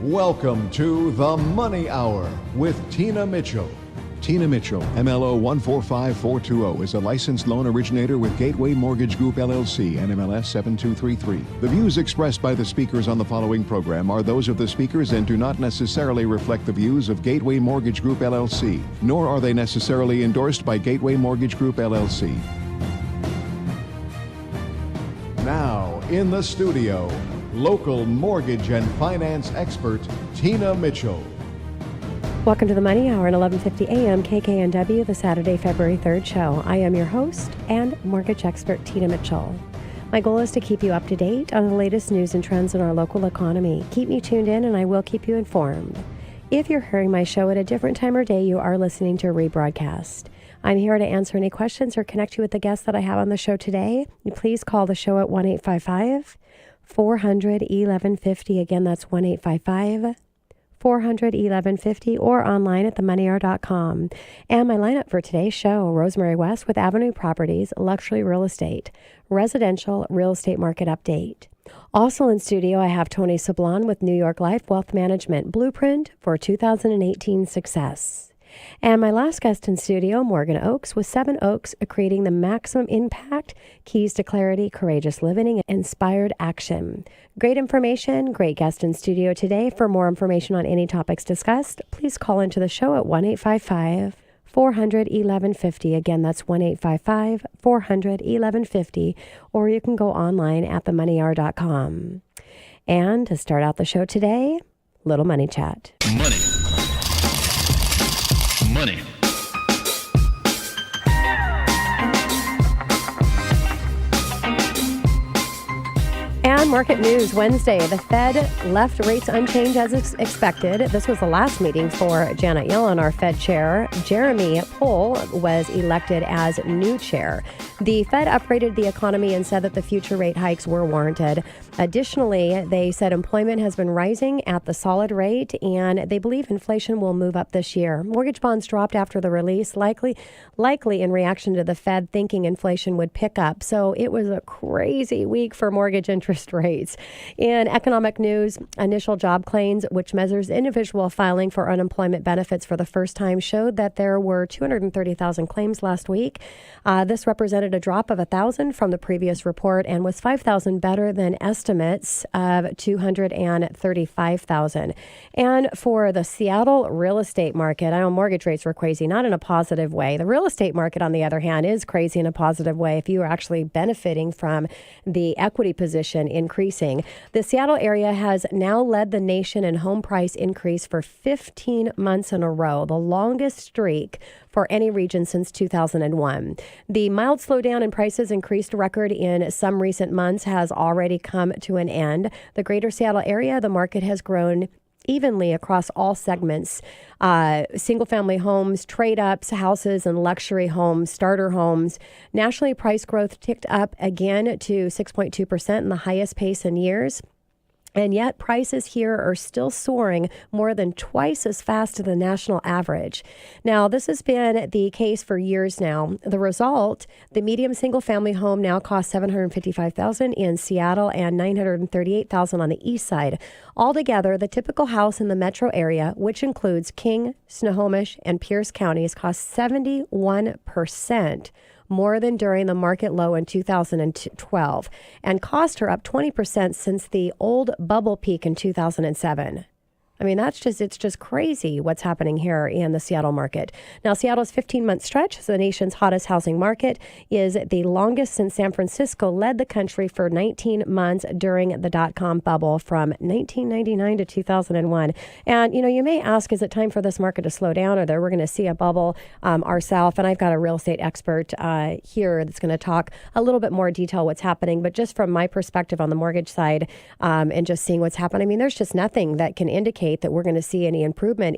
Welcome to The Money Hour with Tina Mitchell. Tina Mitchell, MLO 145420, is a licensed loan originator with Gateway Mortgage Group, LLC, NMLS 7233. The views expressed by the speakers on the following program are those of the speakers and do not necessarily reflect the views of Gateway Mortgage Group, LLC, nor are they necessarily endorsed by Gateway Mortgage Group, LLC. Now, in the studio, local mortgage and finance expert, Tina Mitchell. Welcome to the Money Hour at 11:50 a.m. KKNW, the Saturday, February 3rd show. I am your host and mortgage expert, Tina Mitchell. My goal is to keep you up to date on the latest news and trends in our local economy. Keep me tuned in and I will keep you informed. If you're hearing my show at a different time or day, you are listening to a rebroadcast. I'm here to answer any questions or connect you with the guests that I have on the show today. Please call the show at 1-855-400-1150. Again, that's 1-855-400-1150 or online at themoneyhour.com. And my lineup for today's show, Rosemary West with Avenue Properties, Luxury Real Estate, Residential Real Estate Market Update. Also in studio, I have Tony Sablan with New York Life Wealth Management, Blueprint for 2018 Success. And my last guest in studio, Morgan Oakes, with 7 Oaks, creating the maximum impact, keys to clarity, courageous living, and inspired action. Great information, great guest in studio today. For more information on any topics discussed, please call into the show at 1-855-400-1150. Again, that's 1-855-400-1150, or you can go online at themoneyhour.com. And to start out the show today, little money chat. Money. And market news Wednesday. The Fed left rates unchanged as expected. This was the last meeting for Janet Yellen, our Fed chair. Jeremy Powell was elected as new chair. The Fed upgraded the economy and said that the future rate hikes were warranted. Additionally, they said employment has been rising at the solid rate, and they believe inflation will move up this year. Mortgage bonds dropped after the release, likely in reaction to the Fed thinking inflation would pick up. So it was a crazy week for mortgage interest rates. In economic news, initial job claims, which measures individual filing for unemployment benefits for the first time, showed that there were 230,000 claims last week. This represented a drop of 1,000 from the previous report and was 5,000 better than estimates of 235,000. And for the Seattle real estate market, I know mortgage rates were crazy, not in a positive way. The real estate market, on the other hand, is crazy in a positive way if you are actually benefiting from the equity position increasing. The Seattle area has now led the nation in home price increase for 15 months in a row, the longest streak for any region since 2001. The mild slowdown in prices increased record in some recent months has already come to an end. The greater Seattle area, the market has grown evenly across all segments. Single-family homes, trade-ups, houses, and luxury homes, starter homes. Nationally, price growth ticked up again to 6.2% in the highest pace in years. And yet prices here are still soaring more than twice as fast as the national average. Now, this has been the case for years now. The result, the medium single-family home now costs $755,000 in Seattle and $938,000 on the Eastside. Altogether, the typical house in the metro area, which includes King, Snohomish, and Pierce counties, costs 71% more than during the market low in 2012, and costs are up 20% since the old bubble peak in 2007. I mean, it's just crazy what's happening here in the Seattle market. Now, Seattle's 15-month stretch as the nation's hottest housing market is the longest since San Francisco led the country for 19 months during the dot-com bubble from 1999 to 2001. And, you may ask, is it time for this market to slow down, or we're going to see a bubble ourselves? And I've got a real estate expert here that's going to talk a little bit more detail what's happening. But just from my perspective on the mortgage side and just seeing what's happening, I mean, there's just nothing that can indicate indicate that we're going to see any improvement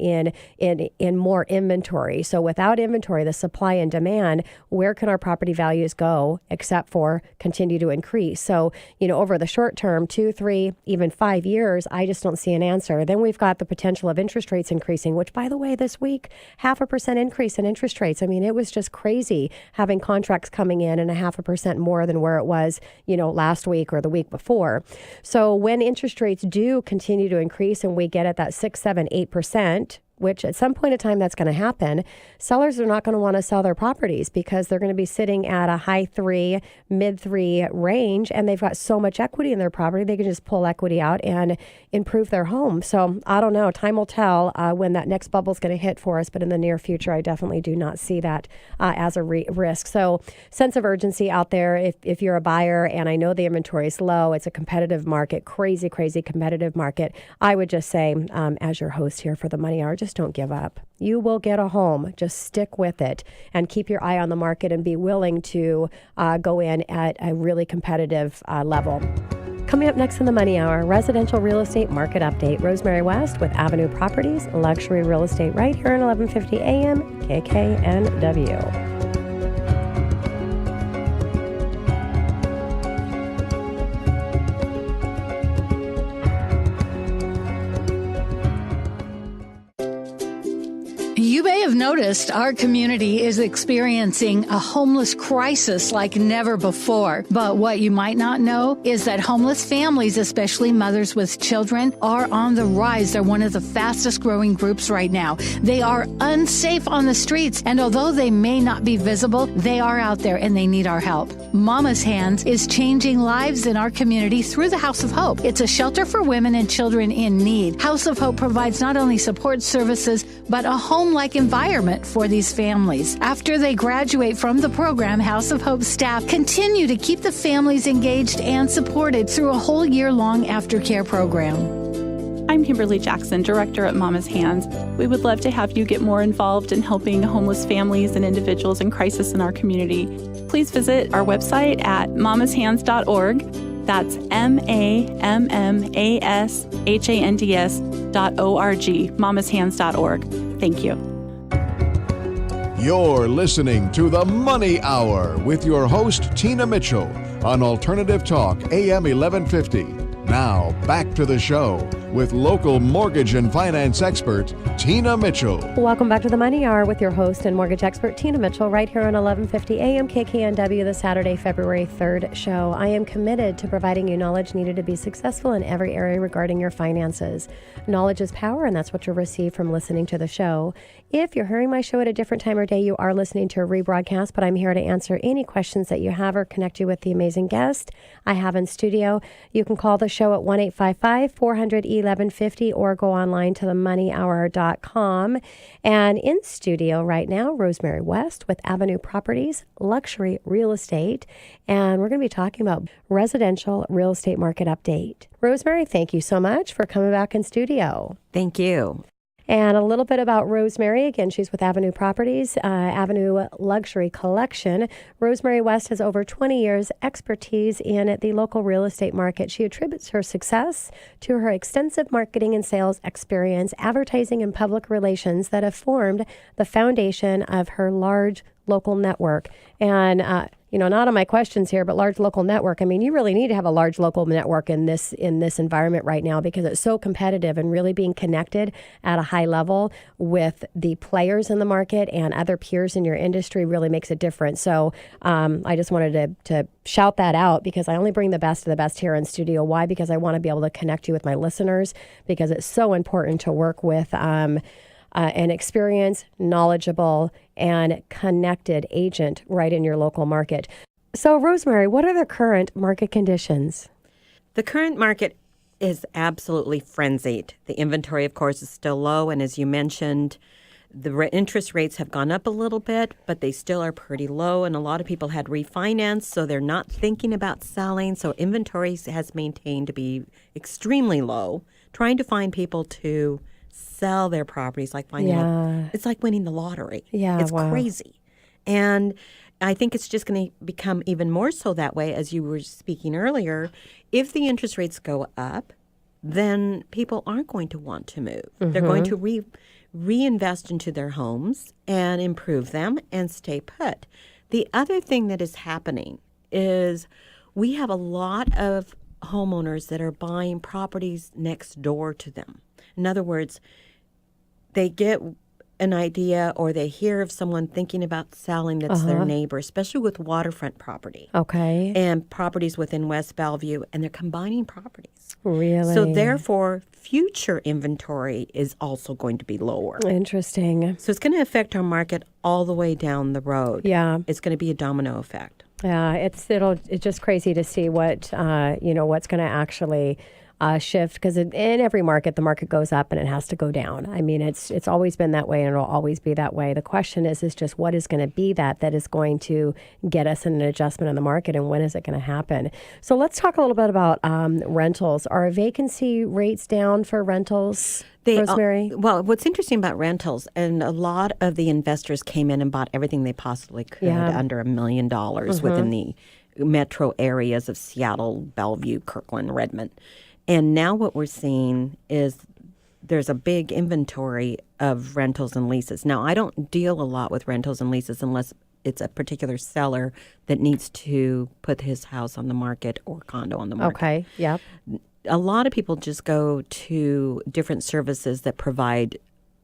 in more inventory. So without inventory, the supply and demand, where can our property values go except for continue to increase? So, over the short term, 2, 3, even 5 years, I just don't see an answer. Then we've got the potential of interest rates increasing, which, by the way, this week, 0.5% increase in interest rates. I mean, it was just crazy having contracts coming in and 0.5% more than where it was, last week or the week before. So when interest rates do continue to increase and we get at that 6, 7, 8%, which at some point in time that's going to happen, sellers are not going to want to sell their properties because they're going to be sitting at a high 3, mid 3 range, and they've got so much equity in their property, they can just pull equity out and improve their home. So I don't know. Time will tell when that next bubble is going to hit for us, but in the near future, I definitely do not see that as a risk. So sense of urgency out there if you're a buyer, and I know the inventory is low, it's a competitive market, crazy competitive market. I would just say, as your host here for the Money Hour, just don't give up. You will get a home. Just stick with it and keep your eye on the market and be willing to go in at a really competitive level. Coming up next in the Money Hour, residential real estate market update. Rosemary West with Avenue Properties, luxury real estate right here at 1150 AM KKNW. You may have noticed our community is experiencing a homeless crisis like never before. But what you might not know is that homeless families, especially mothers with children, are on the rise. They're one of the fastest growing groups right now. They are unsafe on the streets, and although they may not be visible, they are out there and they need our help. Mama's Hands is changing lives in our community through the House of Hope. It's a shelter for women and children in need. House of Hope provides not only support services, but a home-like environment for these families. After they graduate from the program, House of Hope staff continue to keep the families engaged and supported through a whole year-long aftercare program. I'm Kimberly Jackson, Director at Mama's Hands. We would love to have you get more involved in helping homeless families and individuals in crisis in our community. Please visit our website at mamashands.org. That's MAMMASHANDS.org, mamashands.org. Thank you. You're listening to The Money Hour with your host, Tina Mitchell, on Alternative Talk, AM 1150. Now, back to the show with local mortgage and finance expert, Tina Mitchell. Welcome back to the Money Hour with your host and mortgage expert, Tina Mitchell, right here on 1150 AM KKNW, the Saturday, February 3rd show. I am committed to providing you knowledge needed to be successful in every area regarding your finances. Knowledge is power, and that's what you'll receive from listening to the show. If you're hearing my show at a different time or day, you are listening to a rebroadcast, but I'm here to answer any questions that you have or connect you with the amazing guest I have in studio. You can call the show at 1-855-400-1150 or go online to themoneyhour.com. And in studio right now, Rosemary West with Avenue Properties, luxury real estate. And we're going to be talking about residential real estate market update. Rosemary, thank you so much for coming back in studio. Thank you. And a little bit about Rosemary. Again, she's with Avenue Properties, Avenue Luxe Collection. Rosemary West has over 20 years expertise in the local real estate market. She attributes her success to her extensive marketing and sales experience, advertising and public relations that have formed the foundation of her large local network. And, not on my questions here, but large local network. I mean, you really need to have a large local network in this environment right now because it's so competitive, and really being connected at a high level with the players in the market and other peers in your industry really makes a difference. So I just wanted to shout that out because I only bring the best of the best here in studio. Why? Because I want to be able to connect you with my listeners, because it's so important to work with an experienced, knowledgeable, and connected agent right in your local market. So, Rosemary, what are the current market conditions? The current market is absolutely frenzied. The inventory, of course, is still low. And as you mentioned, the interest rates have gone up a little bit, but they still are pretty low. And a lot of people had refinanced, so they're not thinking about selling. So inventory has maintained to be extremely low, trying to find people to sell their properties, like finding it's like winning the lottery. Yeah, it's crazy. And I think it's just going to become even more so that way, as you were speaking earlier. If the interest rates go up, then people aren't going to want to move. They're going to reinvest into their homes and improve them and stay put. The other thing that is happening is we have a lot of homeowners that are buying properties next door to them. In other words, they get an idea or they hear of someone thinking about selling that's their neighbor, especially with waterfront property. Okay. And properties within West Bellevue, and they're combining properties. Really? So therefore, future inventory is also going to be lower. Interesting. So it's going to affect our market all the way down the road. Yeah. It's going to be a domino effect. Yeah, it's just crazy to see what what's going to actually shift, because in every market, the market goes up and it has to go down. I mean, it's always been that way and it'll always be that way. The question is just what is going to be that is going to get us an adjustment in the market, and when is it going to happen? So let's talk a little bit about rentals. Are vacancy rates down for rentals, Rosemary? Well, what's interesting about rentals, and a lot of the investors came in and bought everything they possibly could under $1 million within the metro areas of Seattle, Bellevue, Kirkland, Redmond. And now what we're seeing is there's a big inventory of rentals and leases. Now, I don't deal a lot with rentals and leases unless it's a particular seller that needs to put his house on the market or condo on the market. Okay, yep. A lot of people just go to different services that provide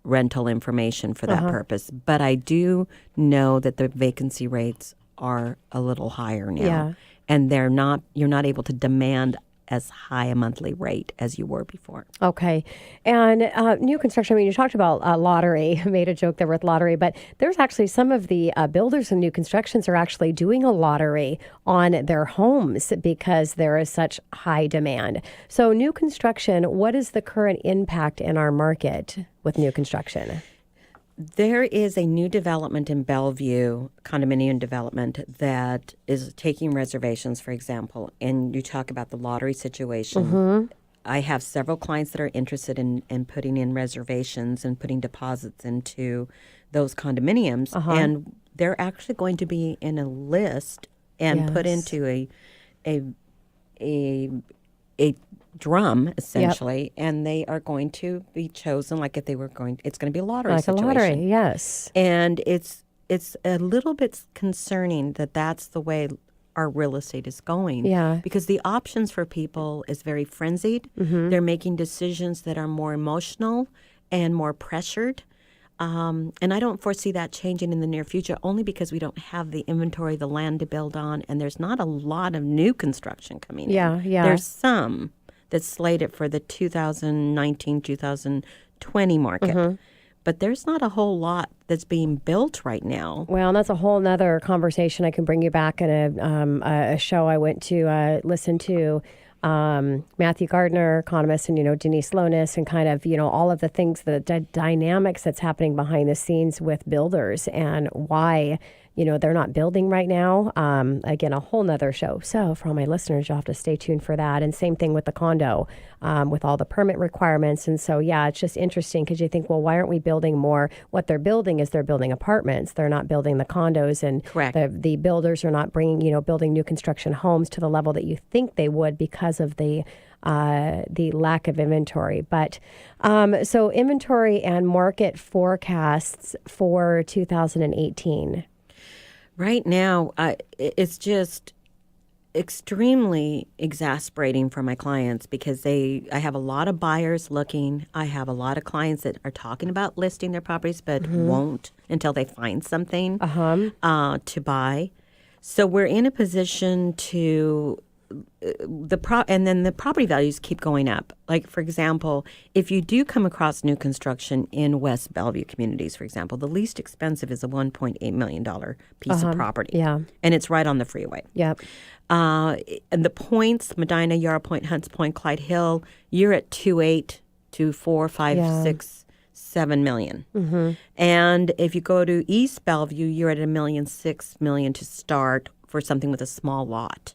rental information for that purpose. But I do know that the vacancy rates are a little higher now. Yeah. And you're not able to demand as high a monthly rate as you were before. Okay. And new construction, I mean, you talked about lottery, made a joke there with lottery, but there's actually some of the builders and new constructions are actually doing a lottery on their homes because there is such high demand. So new construction, what is the current impact in our market with new construction? There is a new development in Bellevue, condominium development, that is taking reservations, for example, and you talk about the lottery situation. I have several clients that are interested in putting in reservations and putting deposits into those condominiums, and they're actually going to be in a list and put into a drum, essentially, and they are going to be chosen like if they were it's going to be a lottery situation. Like a lottery, yes. And it's a little bit concerning that that's the way our real estate is going. Yeah. Because the options for people is very frenzied. They're making decisions that are more emotional and more pressured. And I don't foresee that changing in the near future, only because we don't have the inventory, the land to build on, and there's not a lot of new construction coming in. Yeah. There's some that's slated for the 2019-2020 market. But there's not a whole lot that's being built right now. Well, and that's a whole nother conversation. I can bring you back in a show I went to listen to. Matthew Gardner, economist, and, Denise Lonis, and kind of, all of the things, the dynamics that's happening behind the scenes with builders and why, they're not building right now. Again, a whole nother show. So for all my listeners, you'll have to stay tuned for that. And same thing with the condo, with all the permit requirements. And so, yeah, it's just interesting because you think, well, why aren't we building more? What they're building is they're building apartments. They're not building the condos. And Correct. The builders are not bringing, building new construction homes to the level that you think they would because of the lack of inventory. But so inventory and market forecasts for 2018. Right now, it's just extremely exasperating for my clients because I have a lot of buyers looking. I have a lot of clients that are talking about listing their properties but won't until they find something to buy. So we're in a position to and then the property values keep going up. Like, for example, if you do come across new construction in West Bellevue communities, for example, the least expensive is a $1.8 million piece of property. Yeah. And it's right on the freeway. Yep. And the points, Medina, Yarrow Point, Hunts Point, Clyde Hill, you're at 2.8 to 4, 5, 6, 7 million. And if you go to East Bellevue, you're at $1.6 million to start for something with a small lot.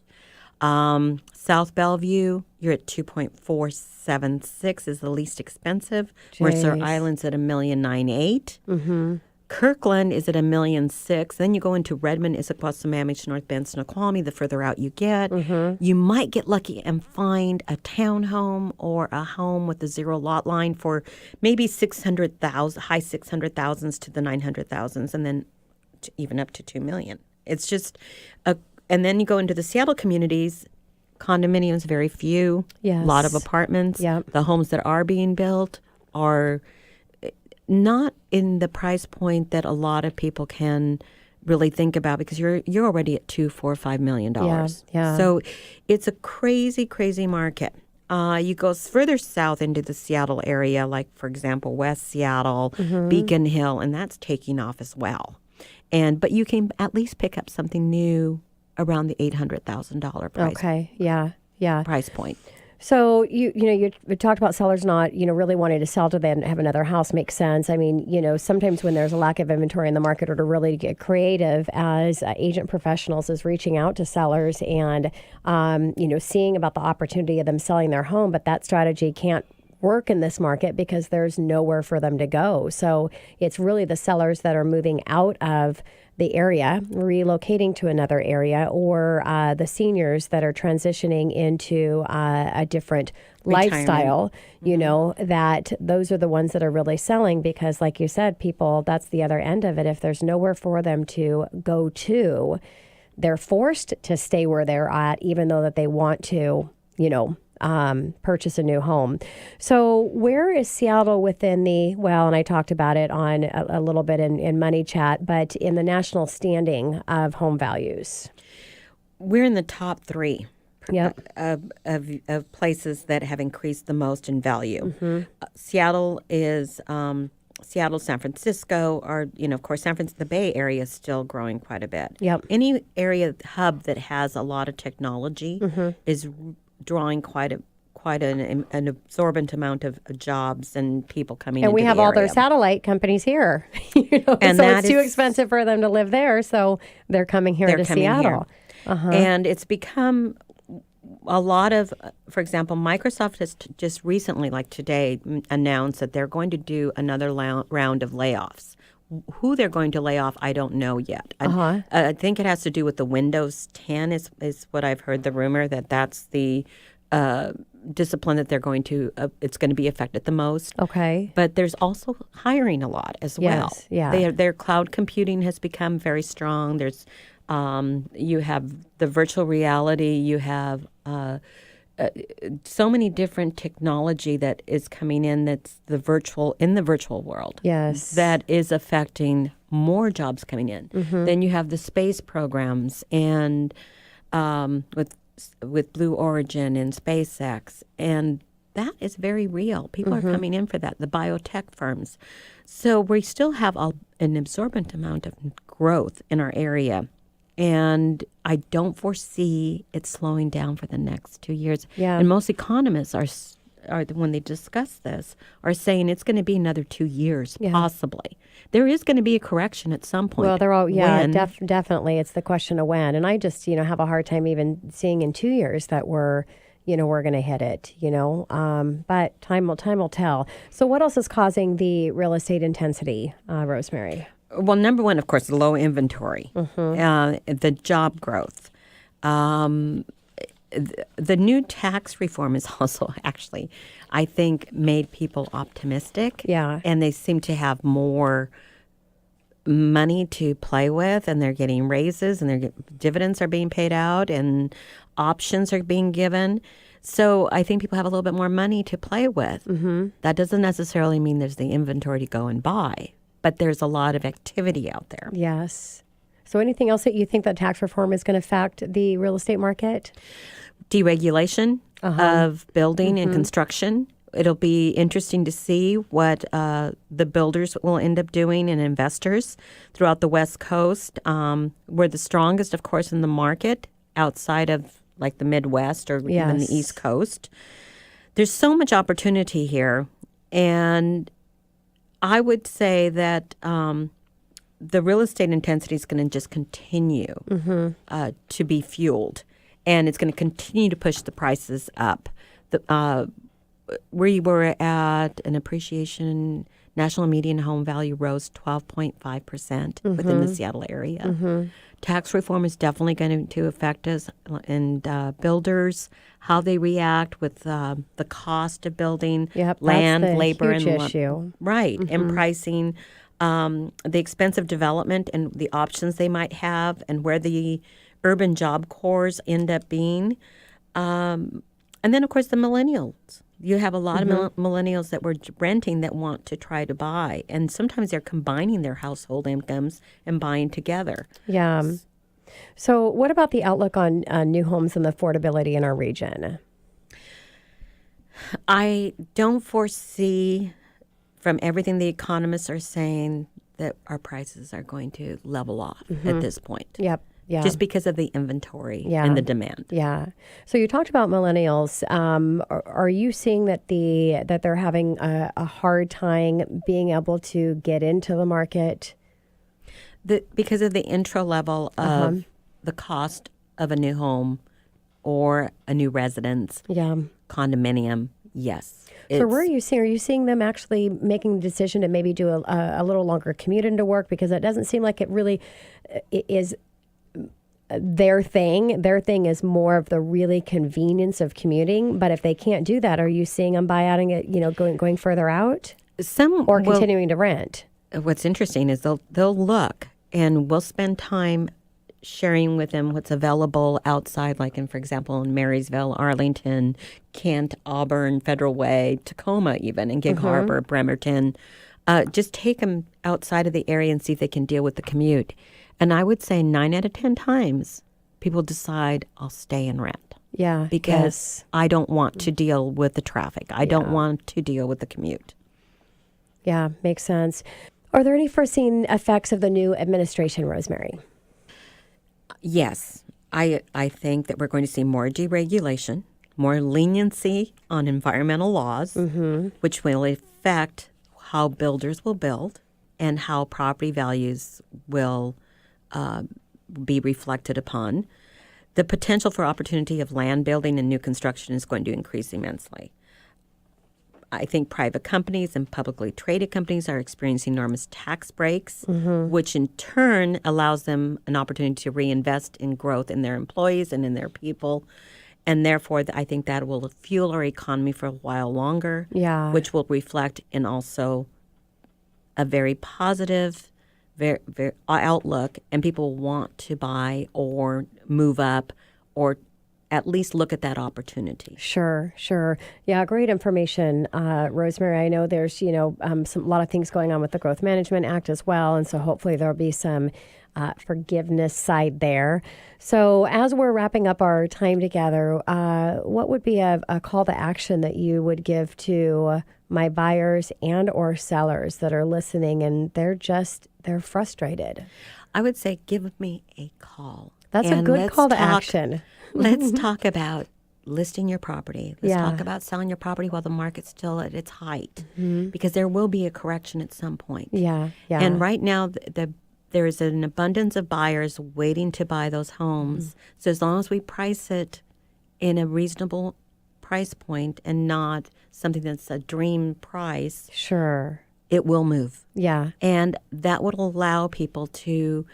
South Bellevue, you're at 2.476 is the least expensive. Mercer Island's at $1.98 million. Kirkland is at $1.6 million. Then you go into Redmond, Issaquah, North Bend, Snoqualmie. The further out you get, you might get lucky and find a townhome or a home with a zero lot line for maybe 600,000, high 600,000s to the 900,000s, and then even up to $2 million. It's just and then you go into the Seattle communities. Condominiums, very few. Yes. A lot of apartments. Yep. The homes that are being built are not in the price point that a lot of people can really think about, because you're already at $2, $4, $5 million. Yeah. So it's a crazy, crazy market. You go further south into the Seattle area, like, for example, West Seattle, Beacon Hill, and that's taking off as well. But you can at least pick up something new around the $800,000 price point. So you talked about sellers not really wanting to sell to then have another house. Makes sense. I mean, sometimes when there's a lack of inventory in the market, or to really get creative as agent professionals is reaching out to sellers and seeing about the opportunity of them selling their home, but that strategy can't work in this market because there's nowhere for them to go. So it's really the sellers that are moving out of the area, relocating to another area, or the seniors that are transitioning into a different lifestyle, that those are the ones that are really selling, because like you said, people, that's the other end of it. If there's nowhere for them to go to, they're forced to stay where they're at, even though that they want to, purchase a new home. So where is Seattle within and I talked about it on a little bit in Money Chat, but in the national standing of home values? We're in the top 3 of places that have increased the most in value. Seattle is Seattle, San Francisco, or, of course, the Bay Area is still growing quite a bit. Yep. Any area hub that has a lot of technology is drawing quite an absorbent amount of jobs and people coming into the area. And we have all their satellite companies here. And so it's too expensive for them to live there, so they're coming here to Seattle. And it's become a lot of, for example, Microsoft has just recently, like today, announced that they're going to do another round of layoffs. Who they're going to lay off, I don't know yet. I think it has to do with the Windows 10 is what I've heard, the rumor that's the discipline that they're going to, it's going to be affected the most. Okay. But there's also hiring a lot as well. Yeah. Their cloud computing has become very strong. There's, you have the virtual reality, you have so many different technology that is coming in that's in the virtual world. Yes. That is affecting more jobs coming in. Then you have the space programs and with Blue Origin and SpaceX, and that is very real. People are coming in for that, the biotech firms. So we still have an absorbent amount of growth in our area. And I don't foresee it slowing down for the next 2 years. Yeah. And most economists are when they discuss this, are saying it's going to be another 2 years, possibly. There is going to be a correction at some point. Well, they're all, definitely. It's the question of when. And I just, have a hard time even seeing in 2 years that we're going to hit it, but time will tell. So what else is causing the real estate intensity, Rosemary? Well, number one, of course, the low inventory, the job growth. The new tax reform is also actually, I think, made people optimistic. Yeah. And they seem to have more money to play with, and they're getting raises, and their dividends are being paid out, and options are being given. So I think people have a little bit more money to play with. That doesn't necessarily mean there's the inventory to go and buy, but there's a lot of activity out there. Yes. So anything else that you think that tax reform is going to affect the real estate market? Deregulation of building and construction. It'll be interesting to see what the builders will end up doing and investors throughout the West Coast. We're the strongest, of course, in the market outside of like the Midwest or even the East Coast. There's so much opportunity here. And I would say that the real estate intensity is going to just continue to be fueled, and it's going to continue to push the prices up. We were at an appreciation National median home value rose 12.5% within the Seattle area. Tax reform is definitely going to affect us, and builders, how they react with the cost of building, Yep, land, that's the labor, huge and issue. right, and pricing, the expense of development and the options they might have, and where the urban job cores end up being. And then, of course, the millennials. You have a lot of millennials that were renting that want to try to buy. And sometimes they're combining their household incomes and buying together. Yeah. So what about the outlook on new homes and the affordability in our region? I don't foresee, from everything the economists are saying, that our prices are going to level off at this point. Yep. Yeah. Just because of the inventory and the demand. Yeah. So you talked about millennials. Are you seeing that they're having a hard time being able to get into the market? Because of the intro level of the cost of a new home or a new residence, condominium, yes. So where are you seeing? Are you seeing them actually making the decision to maybe do a little longer commute into work? Because it doesn't seem like it really is their thing. Their thing is more of the really convenience of commuting. But if they can't do that, are you seeing them buy out and going further out, or continuing to rent? What's interesting is they'll look, and we'll spend time sharing with them what's available outside, like for example, in Marysville, Arlington, Kent, Auburn, Federal Way, Tacoma, even in Gig Harbor, Bremerton. Just take them outside of the area and see if they can deal with the commute. And I would say 9 out of 10 times, people decide, I'll stay and rent. Yeah. Because I don't want to deal with the traffic. I don't want to deal with the commute. Yeah, makes sense. Are there any foreseen effects of the new administration, Rosemary? Yes. I think that we're going to see more deregulation, more leniency on environmental laws, which will affect how builders will build and how property values will be reflected upon. The potential for opportunity of land building and new construction is going to increase immensely. I think private companies and publicly traded companies are experiencing enormous tax breaks, which in turn allows them an opportunity to reinvest in growth in their employees and in their people. And therefore, I think that will fuel our economy for a while longer, which will reflect in also a very positive outlook, and people want to buy or move up or at least look at that opportunity. Sure. Yeah, great information, Rosemary. I know there's, a lot of things going on with the Growth Management Act as well, and so hopefully there'll be some forgiveness side there. So as we're wrapping up our time together, what would be a call to action that you would give to my buyers and or sellers that are listening and they're frustrated? I would say give me a call. That's a good call to action. Let's talk about listing your property. Let's talk about selling your property while the market's still at its height, because there will be a correction at some point. Yeah. And right now, there is an abundance of buyers waiting to buy those homes. So as long as we price it in a reasonable price point and not something that's a dream price, sure, it will move. Yeah. And that would allow people to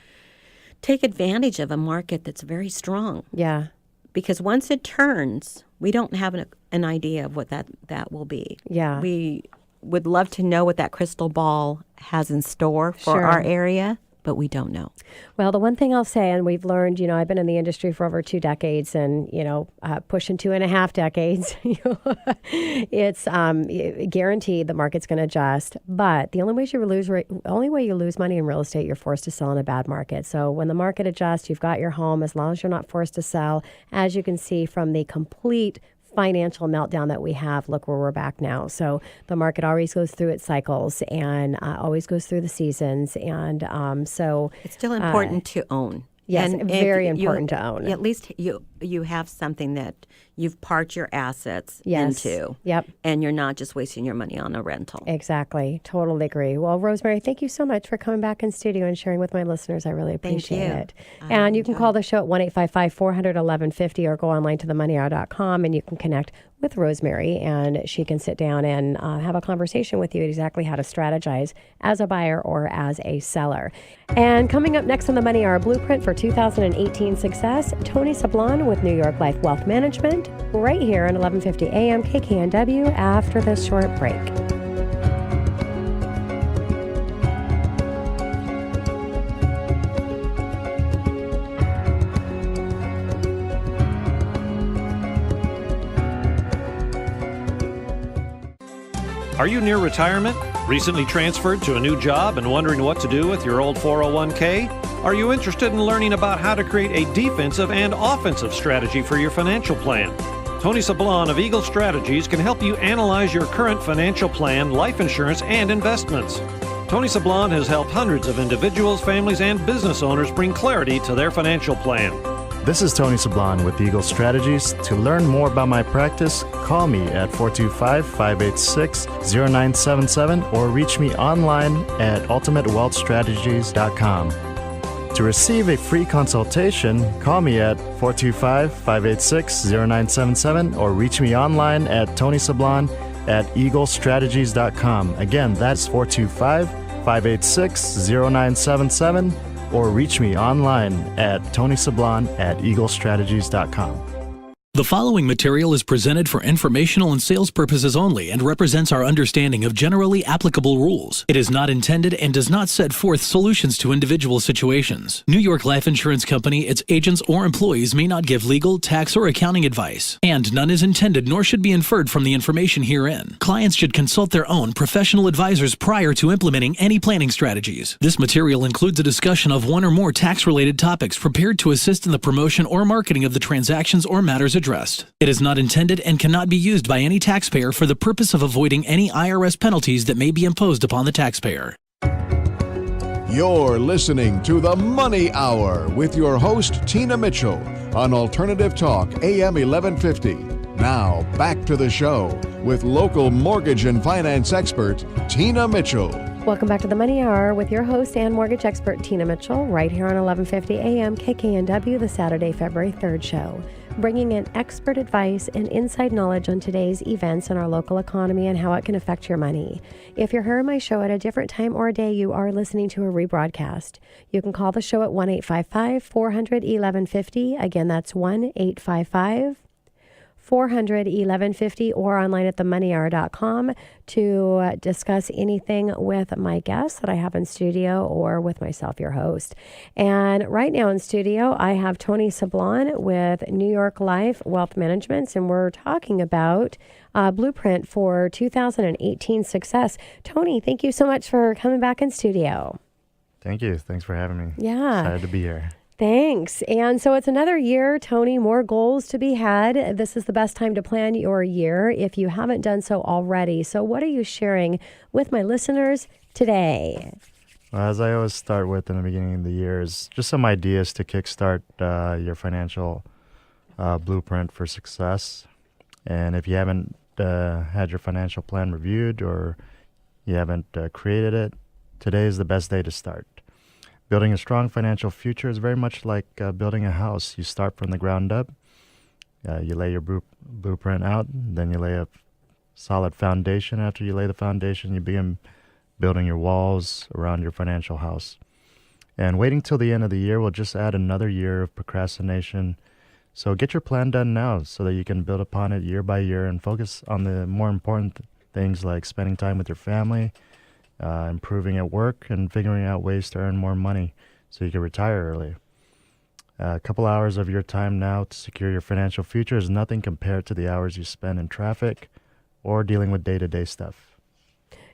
take advantage of a market that's very strong. Yeah. Because once it turns, we don't have an idea of what that will be. Yeah. We would love to know what that crystal ball has in store for our area, but we don't know. Well, the one thing I'll say, and we've learned, I've been in the industry for over 2 decades and, pushing 2.5 decades, it's guaranteed the market's going to adjust. But the only way you lose money in real estate, you're forced to sell in a bad market. So when the market adjusts, you've got your home, as long as you're not forced to sell. As you can see from the complete financial meltdown that we have, look where we're back now. So the market always goes through its cycles and always goes through the seasons. And so it's still important to own. Yes, and very important to own. At least you have something that you've parked your assets Yes. into. Yep. And you're not just wasting your money on a rental. Exactly. Totally agree. Well, Rosemary, thank you so much for coming back in studio and sharing with my listeners. I really appreciate you. it. I And you can enjoyed call the show at 1-855-400-1150 or go online to themoneyhour.com and you can connect with Rosemary and she can sit down and have a conversation with you exactly how to strategize as a buyer or as a seller. And coming up next on the Money Hour, blueprint for 2018 success, Tony Sablan with New York Life Wealth Management, right here on 1150 AM KKNW after this short break. Are you near retirement? Recently transferred to a new job and wondering what to do with your old 401k? Are you interested in learning about how to create a defensive and offensive strategy for your financial plan? Tony Sablan of Eagle Strategies can help you analyze your current financial plan, life insurance, and investments. Tony Sablan has helped hundreds of individuals, families, and business owners bring clarity to their financial plan. This is Tony Sablan with Eagle Strategies. To learn more about my practice, call me at 425-586-0977 or reach me online at ultimatewealthstrategies.com. To receive a free consultation, call me at 425-586-0977 or reach me online at tonysablan at eaglestrategies.com. Again, that's 425-586-0977 or reach me online at tonysablan at eaglestrategies.com. The following material is presented for informational and sales purposes only and represents our understanding of generally applicable rules. It is not intended and does not set forth solutions to individual situations. New York Life Insurance Company, its agents, or employees may not give legal, tax, or accounting advice, and none is intended nor should be inferred from the information herein. Clients should consult their own professional advisors prior to implementing any planning strategies. This material includes a discussion of one or more tax-related topics prepared to assist in the promotion or marketing of the transactions or matters addressed. It is not intended and cannot be used by any taxpayer for the purpose of avoiding any IRS penalties that may be imposed upon the taxpayer. You're listening to The Money Hour with your host, Tina Mitchell, on Alternative Talk, AM 1150. Now, back to the show with local mortgage and finance expert, Tina Mitchell. Welcome back to the Money Hour with your host and mortgage expert, Tina Mitchell, right here on 1150 AM KKNW, the Saturday, February 3rd show, bringing in expert advice and inside knowledge on today's events in our local economy and how it can affect your money. If you're hearing my show at a different time or day, you are listening to a rebroadcast. You can call the show at 1-855-400-1150. Again, that's 1-855-400-1150 or online at themoneyhour.com to discuss anything with my guests that I have in studio or with myself, your host. And right now in studio, I have Tony Sablan with New York Life Wealth Management, and we're talking about blueprint for 2018 success. Tony, thank you so much for coming back in studio. Thank you. Thanks for having me. Yeah. Excited to be here. Thanks. And so it's another year, Tony, more goals to be had. This is the best time to plan your year if you haven't done so already. So what are you sharing with my listeners today? Well, as I always start with in the beginning of the year is just some ideas to kickstart your financial blueprint for success. And if you haven't had your financial plan reviewed or you haven't created it, today is the best day to start. Building a strong financial future is very much like building a house. You start from the ground up. You lay your blueprint out, then you lay a solid foundation. After you lay the foundation, you begin building your walls around your financial house. And waiting till the end of the year will just add another year of procrastination. So get your plan done now so that you can build upon it year by year and focus on the more important things like spending time with your family, improving at work, and figuring out ways to earn more money so you can retire early. A couple hours of your time now to secure your financial future is nothing compared to the hours you spend in traffic or dealing with day-to-day stuff.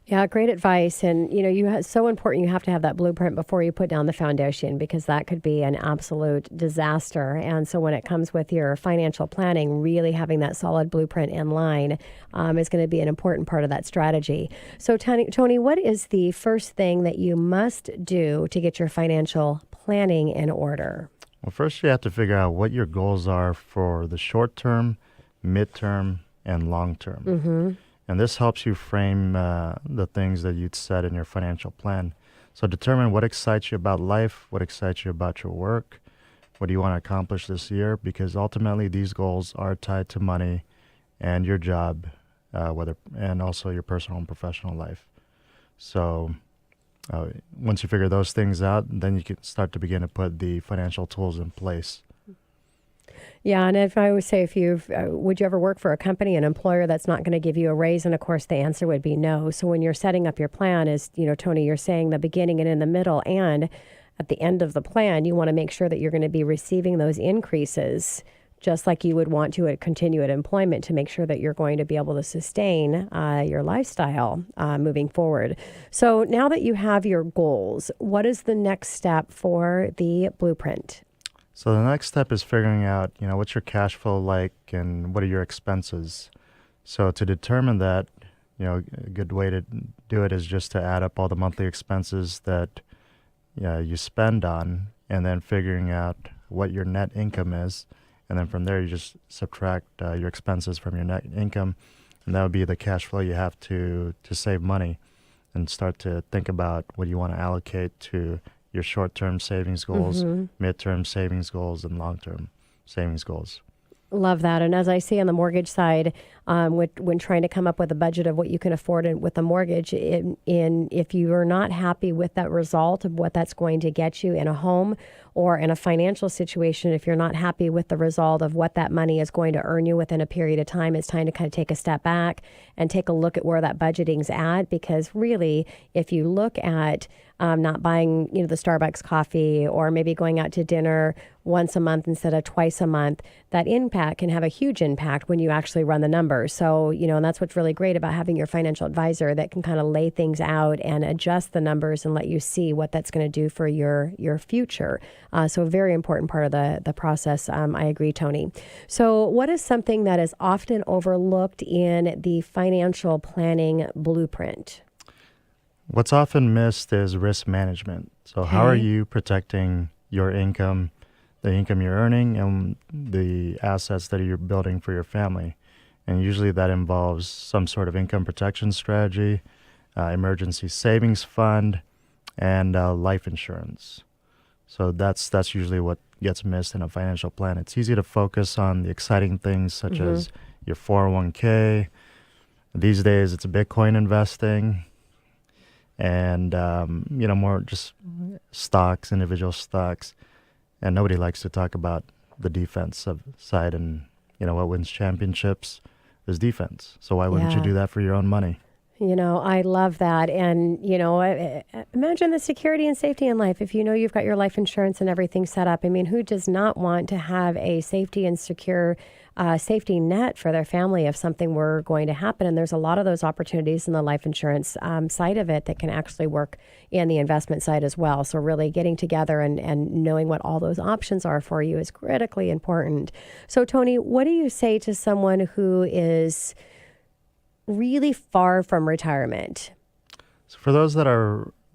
Yeah, great advice. And, it's so important you have to have that blueprint before you put down the foundation because that could be an absolute disaster. And so when it comes with your financial planning, really having that solid blueprint in line is going to be an important part of that strategy. So, Tony, what is the first thing that you must do to get your financial planning in order? Well, first you have to figure out what your goals are for the short term, midterm, and long-term. And this helps you frame the things that you'd set in your financial plan. So determine what excites you about life, what excites you about your work, what do you want to accomplish this year, because ultimately these goals are tied to money and your job, and also your personal and professional life. So once you figure those things out, then you can start to begin to put the financial tools in place. Yeah, and if I would say, would you ever work for a company, an employer that's not going to give you a raise? And of course, the answer would be no. So when you're setting up your plan, as Tony, you're saying the beginning and in the middle and at the end of the plan, you want to make sure that you're going to be receiving those increases, just like you would want to continue at employment, to make sure that you're going to be able to sustain your lifestyle moving forward. So now that you have your goals, what is the next step for the blueprint? So the next step is figuring out, what's your cash flow like and what are your expenses. So to determine that, a good way to do it is just to add up all the monthly expenses that you spend on, and then figuring out what your net income is. And then from there, you just subtract your expenses from your net income, and that would be the cash flow you have to save money, and start to think about what you want to allocate to your short-term savings goals, mid-term savings goals, and long-term savings goals. Love that. And as I see on the mortgage side, when trying to come up with a budget of what you can afford with the mortgage, if you are not happy with that result of what that's going to get you in a home or in a financial situation, if you're not happy with the result of what that money is going to earn you within a period of time, it's time to kind of take a step back and take a look at where that budgeting's at. Because really, if you look at not buying, the Starbucks coffee, or maybe going out to dinner once a month instead of twice a month, that impact can have a huge impact when you actually run the numbers. So, and that's what's really great about having your financial advisor that can kind of lay things out and adjust the numbers and let you see what that's going to do for your future. So a very important part of the process. I agree, Tony. So what is something that is often overlooked in the financial planning blueprint? What's often missed is risk management. So how are you protecting your income, the income you're earning, and the assets that you're building for your family? And usually that involves some sort of income protection strategy, emergency savings fund, and life insurance. So that's usually what gets missed in a financial plan. It's easy to focus on the exciting things such as your 401k. These days it's Bitcoin investing, and more just stocks, individual stocks. And nobody likes to talk about the defensive side, and what wins championships is defense. So why wouldn't you do that for your own money? I love that. And, imagine the security and safety in life. If you've got your life insurance and everything set up, who does not want to have a safety and secure safety net for their family if something were going to happen? And there's a lot of those opportunities in the life insurance side of it that can actually work in the investment side as well. So really getting together and knowing what all those options are for you is critically important. So Tony, what do you say to someone who is really far from retirement? So for those that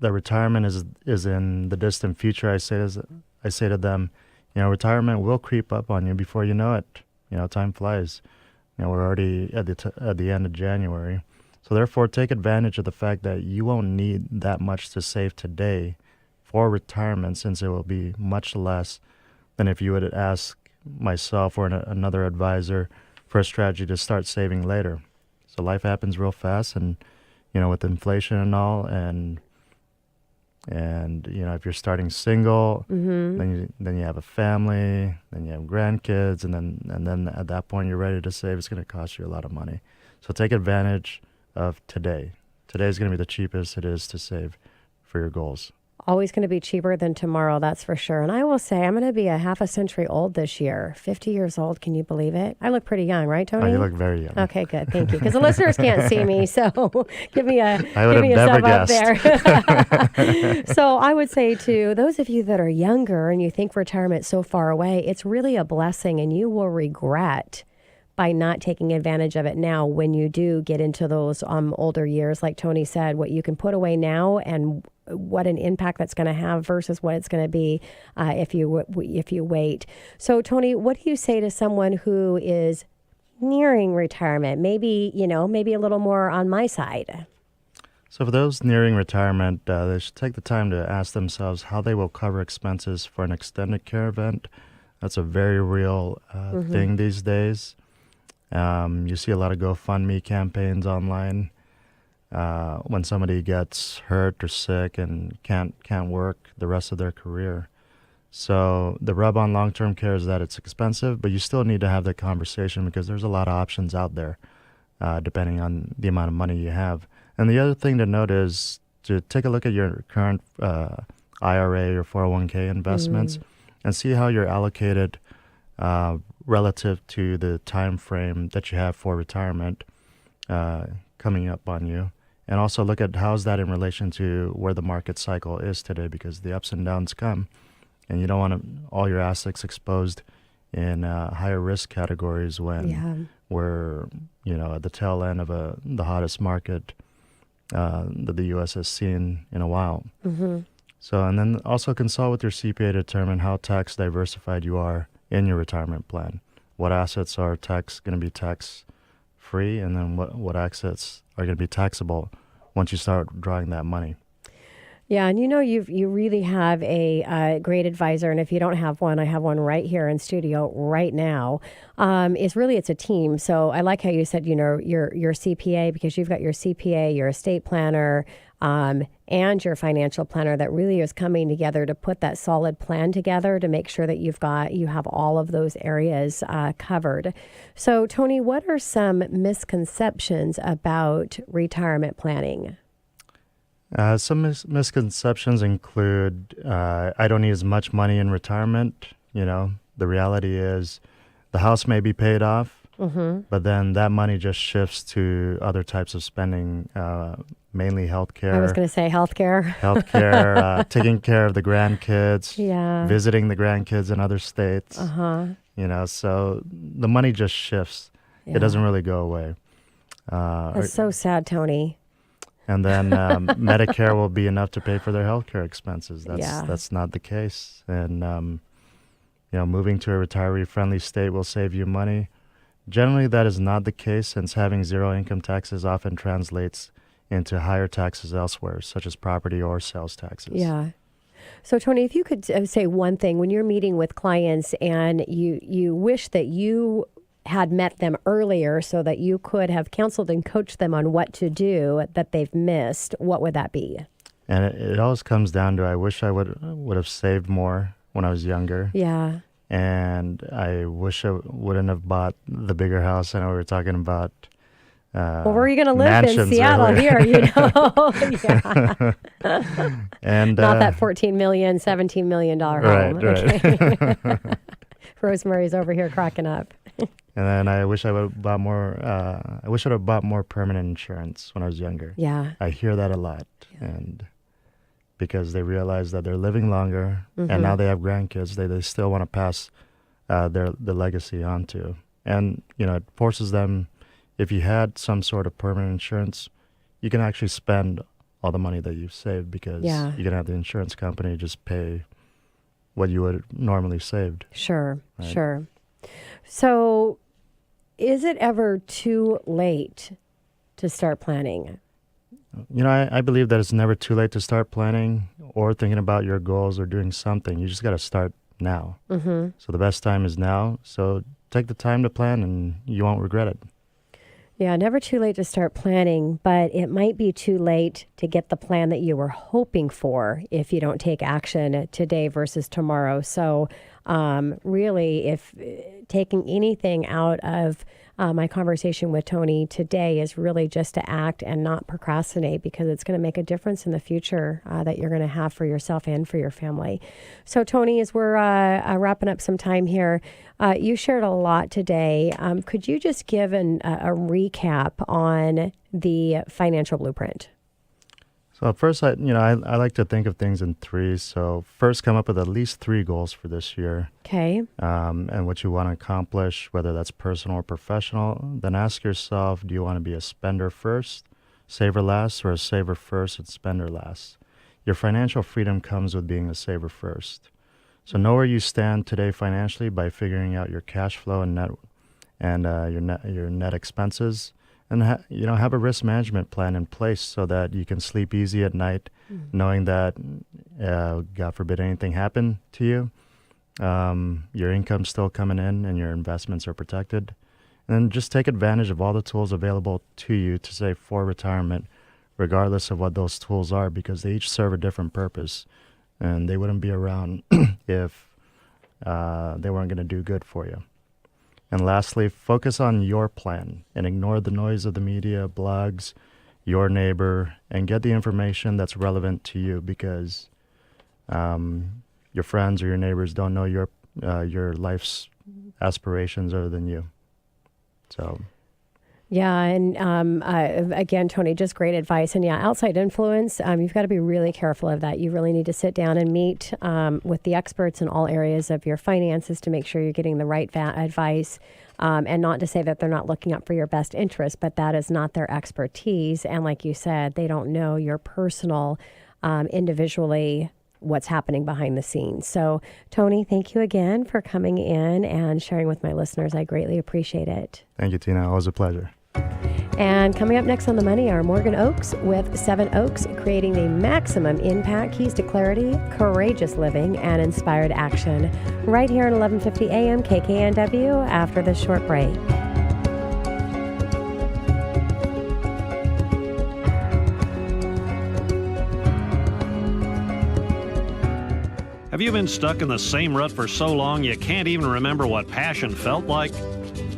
retirement is in the distant future, I say to them, retirement will creep up on you before you know it. Time flies. We're already at the end of January. So therefore, take advantage of the fact that you won't need that much to save today for retirement, since it will be much less than if you would ask myself or another advisor for a strategy to start saving later. So life happens real fast, and with inflation and all, and if you're starting single, then you have a family, then you have grandkids, and then at that point you're ready to save. It's going to cost you a lot of money. So take advantage of today. Today is going to be the cheapest it is to save for your goals. Always going to be cheaper than tomorrow, that's for sure. And I will say, I'm going to be a half a century old this year. 50 years old. Can you believe it? I look pretty young, right, Tony? Oh, you look very young. Okay, good. Thank you. Because the listeners can't see me, so give me a never sub guessed. up there. So I would say to those of you that are younger and you think retirement's so far away, it's really a blessing, and you will regret by not taking advantage of it now when you do get into those older years. Like Tony said, what you can put away now and what an impact that's going to have versus what it's going to be if you wait. So Tony, what do you say to someone who is nearing retirement, maybe, maybe a little more on my side? So for those nearing retirement, they should take the time to ask themselves how they will cover expenses for an extended care event. That's a very real thing these days. You see a lot of GoFundMe campaigns online. When somebody gets hurt or sick and can't work the rest of their career. So the rub on long-term care is that it's expensive, but you still need to have that conversation because there's a lot of options out there, depending on the amount of money you have. And the other thing to note is to take a look at your current IRA or 401k investments and see how you're allocated relative to the time frame that you have for retirement coming up on you. And also look at how's that in relation to where the market cycle is today, because the ups and downs come. And you don't want all your assets exposed in higher risk categories when we're, at the tail end of the hottest market that the U.S. has seen in a while. So, and then also consult with your CPA to determine how tax diversified you are in your retirement plan. What assets are going to be tax free, and then what assets are going to be taxable once you start drawing that money. Yeah, and you really have a great advisor, and if you don't have one, I have one right here in studio right now. It's a team. So I like how you said, your CPA, because you've got your CPA, your estate planner, and your financial planner that really is coming together to put that solid plan together to make sure that you have all of those areas covered. So Tony, what are some misconceptions about retirement planning? Some misconceptions include, I don't need as much money in retirement. The reality is the house may be paid off, but then that money just shifts to other types of spending, mainly healthcare. I was going to say healthcare. Taking care of the grandkids, visiting the grandkids in other states. So the money just shifts. It doesn't really go away. That's so sad, Tony. And then Medicare will be enough to pay for their healthcare expenses. That's not the case. And moving to a retiree-friendly state will save you money. Generally, that is not the case, since having zero income taxes often translates into higher taxes elsewhere, such as property or sales taxes. Yeah. So, Tony, if you could say one thing, when you're meeting with clients and you wish that you had met them earlier so that you could have counseled and coached them on what to do that they've missed, what would that be? And it always comes down to, I wish I would have saved more when I was younger. Yeah. And I wish I wouldn't have bought the bigger house. I know we were talking about well, where are you going to live in Seattle earlier. here, And not that $14 million, $17 million home. Right. Okay. Rosemary's over here cracking up. And then I wish I would have bought more. I wish I'd have bought more permanent insurance when I was younger. Yeah. I hear that a lot, and because they realize that they're living longer, and now they have grandkids, they still want to pass the legacy on to. And it forces them. If you had some sort of permanent insurance, you can actually spend all the money that you've saved, because you can have the insurance company just pay what you would normally saved. Sure, right? Sure. So is it ever too late to start planning? I believe that it's never too late to start planning or thinking about your goals or doing something. You just got to start now. So the best time is now. So take the time to plan, and you won't regret it. Yeah, never too late to start planning, but it might be too late to get the plan that you were hoping for if you don't take action today versus tomorrow. So really, if taking anything out of my conversation with Tony today is really just to act and not procrastinate, because it's going to make a difference in the future that you're going to have for yourself and for your family. So Tony, as we're wrapping up some time here, you shared a lot today. Could you just give a recap on the financial blueprint? So first, I like to think of things in threes. So first, come up with at least 3 goals for this year. Okay. And what you want to accomplish, whether that's personal or professional. Then ask yourself, do you want to be a spender first, saver last, or a saver first and spender last? Your financial freedom comes with being a saver first. So know where you stand today financially by figuring out your cash flow and and your net expenses, and have a risk management plan in place so that you can sleep easy at night, knowing that God forbid anything happen to you, your income's still coming in and your investments are protected. And then just take advantage of all the tools available to you to save for retirement, regardless of what those tools are, because they each serve a different purpose, and they wouldn't be around if they weren't going to do good for you. And lastly, focus on your plan and ignore the noise of the media, blogs, your neighbor, and get the information that's relevant to you, because your friends or your neighbors don't know your life's aspirations other than you. So. Yeah, and again, Tony, just great advice. And yeah, outside influence, you've got to be really careful of that. You really need to sit down and meet with the experts in all areas of your finances to make sure you're getting the right advice. And not to say that they're not looking out for your best interest, but that is not their expertise. And like you said, they don't know your personal, individually, what's happening behind the scenes. So, Tony, thank you again for coming in and sharing with my listeners. I greatly appreciate it. Thank you, Tina. Always a pleasure. And coming up next on The Money are Morgan Oakes with 7 Oaks, creating the maximum impact, keys to clarity, courageous living, and inspired action. Right here at 1150 AM KKNW after this short break. Have you been stuck in the same rut for so long you can't even remember what passion felt like?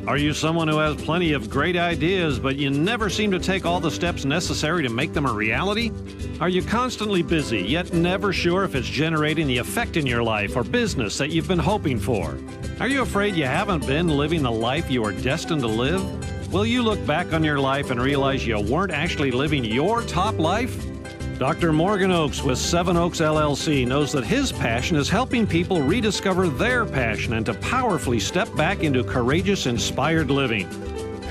Are you someone who has plenty of great ideas, but you never seem to take all the steps necessary to make them a reality? Are you constantly busy, yet never sure if it's generating the effect in your life or business that you've been hoping for? Are you afraid you haven't been living the life you are destined to live? Will you look back on your life and realize you weren't actually living your top life? Dr. Morgan Oakes with 7 Oaks LLC knows that his passion is helping people rediscover their passion and to powerfully step back into courageous, inspired living.